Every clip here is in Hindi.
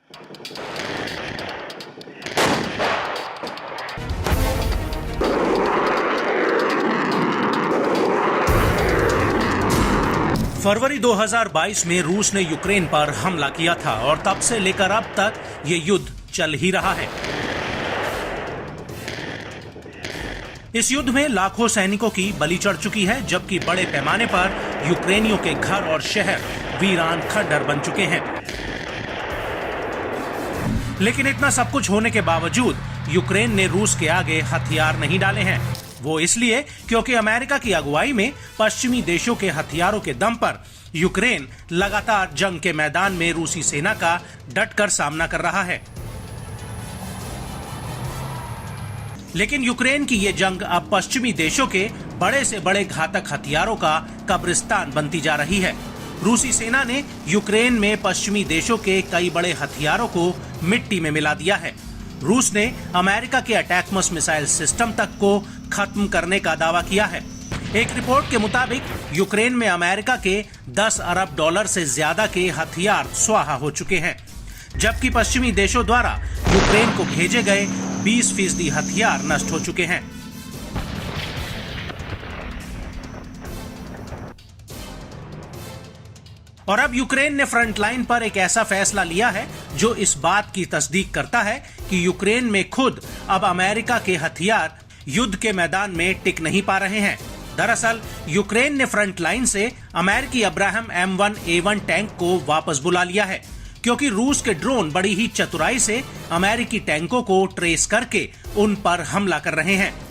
फरवरी 2022 में रूस ने यूक्रेन पर हमला किया था और तब से लेकर अब तक ये युद्ध चल ही रहा है। इस युद्ध में लाखों सैनिकों की बलि चढ़ चुकी है, जबकि बड़े पैमाने पर यूक्रेनियों के घर और शहर वीरान खंडहर बन चुके हैं। लेकिन इतना सब कुछ होने के बावजूद यूक्रेन ने रूस के आगे हथियार नहीं डाले हैं। वो इसलिए क्योंकि अमेरिका की अगुवाई में पश्चिमी देशों के हथियारों के दम पर यूक्रेन लगातार जंग के मैदान में रूसी सेना का डटकर सामना कर रहा है। लेकिन यूक्रेन की ये जंग अब पश्चिमी देशों के बड़े से बड़े घातक हथियारों का कब्रिस्तान बनती जा रही है। रूसी सेना ने यूक्रेन में पश्चिमी देशों के कई बड़े हथियारों को मिट्टी में मिला दिया है। रूस ने अमेरिका के अटैकमस मिसाइल सिस्टम तक को खत्म करने का दावा किया है। एक रिपोर्ट के मुताबिक यूक्रेन में अमेरिका के 10 अरब डॉलर से ज्यादा के हथियार स्वाहा हो चुके हैं, जबकि पश्चिमी देशों द्वारा यूक्रेन को भेजे गए 20% हथियार नष्ट हो चुके हैं। और अब यूक्रेन ने फ्रंटलाइन पर एक ऐसा फैसला लिया है जो इस बात की तस्दीक करता है कि यूक्रेन में खुद अब अमेरिका के हथियार युद्ध के मैदान में टिक नहीं पा रहे हैं। दरअसल यूक्रेन ने फ्रंटलाइन से अमेरिकी अब्राहम M1A1 टैंक को वापस बुला लिया है, क्योंकि रूस के ड्रोन बड़ी ही चतुराई से अमेरिकी टैंकों को ट्रेस करके उन पर हमला कर रहे हैं।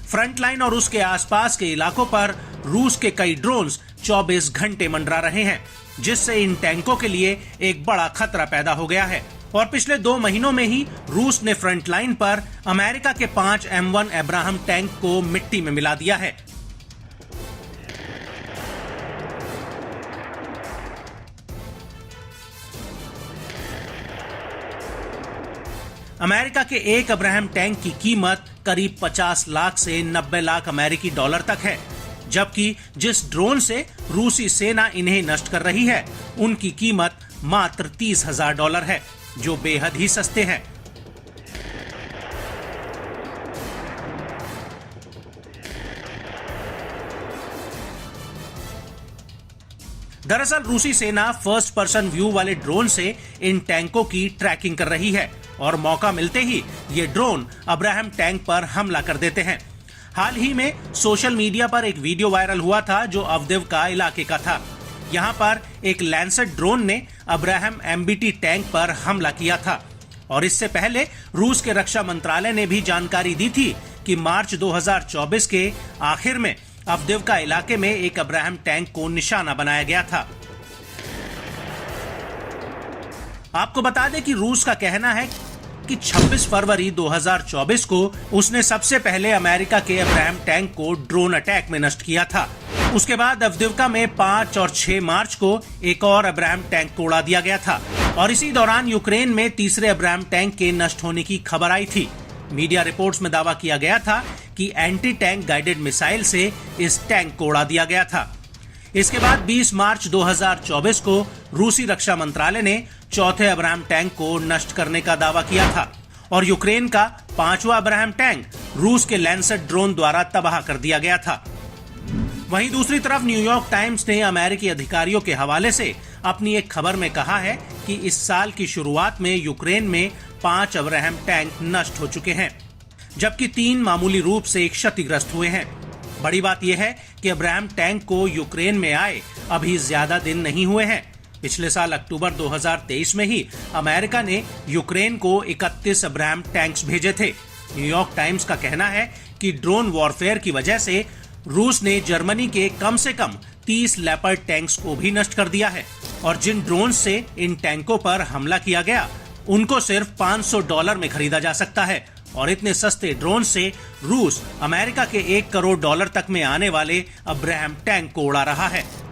फ्रंटलाइन और उसके आसपास के इलाकों पर रूस के कई ड्रोन्स 24 घंटे मंडरा रहे हैं, जिससे इन टैंकों के लिए एक बड़ा खतरा पैदा हो गया है। और पिछले 2 महीनों में ही रूस ने फ्रंटलाइन पर अमेरिका के 5 M1 अब्राहम टैंक को मिट्टी में मिला दिया है। अमेरिका के एक अब्राहम टैंक की कीमत करीब 50 लाख से 90 लाख अमेरिकी डॉलर तक है, जबकि जिस ड्रोन से रूसी सेना इन्हें नष्ट कर रही है उनकी कीमत मात्र $30,000 है, जो बेहद ही सस्ते हैं। दरअसल रूसी सेना फर्स्ट पर्सन व्यू वाले ड्रोन से इन टैंकों की ट्रैकिंग कर रही है और मौका मिलते ही ये ड्रोन अब्राहम टैंक पर हमला कर देते हैं। हाल ही में सोशल मीडिया पर एक वीडियो वायरल हुआ था जो अवदिव्का इलाके का था। यहाँ पर एक लैंसेट ड्रोन ने अब्राहम MBT टैंक पर हमला किया था और इससे पहले रूस के रक्षा मंत्रालय ने भी जानकारी दी थी कि मार्च 2024 के आखिर में अवदिव्का इलाके में एक अब्राहम टैंक को निशाना बनाया गया था। आपको बता दें कि रूस का कहना है कि 26 फरवरी 2024 को उसने सबसे पहले अमेरिका के अब्राहम टैंक को ड्रोन अटैक में नष्ट किया था। उसके बाद अवदिव्का में 5 और 6 मार्च को एक और अब्राहम टैंक को उड़ा दिया गया था और इसी दौरान यूक्रेन में तीसरे अब्राहम टैंक के नष्ट होने की खबर आई थी। मीडिया रिपोर्ट्स में दावा किया गया था कि एंटी टैंक गाइडेड मिसाइल से इस टैंक को उड़ा दिया गया था। इसके बाद 20 मार्च 2024 को रूसी रक्षा मंत्रालय ने चौथे अब्राहम टैंक को नष्ट करने का दावा किया था और यूक्रेन का 5वां अब्राहम टैंक रूस के लैंसेट ड्रोन द्वारा तबाह कर दिया गया था। वहीं दूसरी तरफ न्यूयॉर्क टाइम्स ने अमेरिकी अधिकारियों के हवाले से अपनी एक खबर में कहा है कि इस साल की शुरुआत में यूक्रेन में 5 अब्राहम टैंक नष्ट हो चुके हैं, जबकि 3 मामूली रूप से क्षतिग्रस्त हुए हैं। बड़ी बात यह है कि अब्राहम टैंक को यूक्रेन में आए अभी ज्यादा दिन नहीं हुए हैं। पिछले साल अक्टूबर 2023 में ही अमेरिका ने यूक्रेन को 31 अब्राहम टैंक्स भेजे थे। न्यूयॉर्क टाइम्स का कहना है कि ड्रोन वॉरफेयर की वजह से रूस ने जर्मनी के कम से कम 30 लेपर्ड टैंक्स को भी नष्ट कर दिया है और जिन ड्रोन से इन टैंकों पर हमला किया गया उनको सिर्फ $500 में खरीदा जा सकता है और इतने सस्ते ड्रोन से रूस अमेरिका के $1 करोड़ तक में आने वाले अब्राहम टैंक को उड़ा रहा है।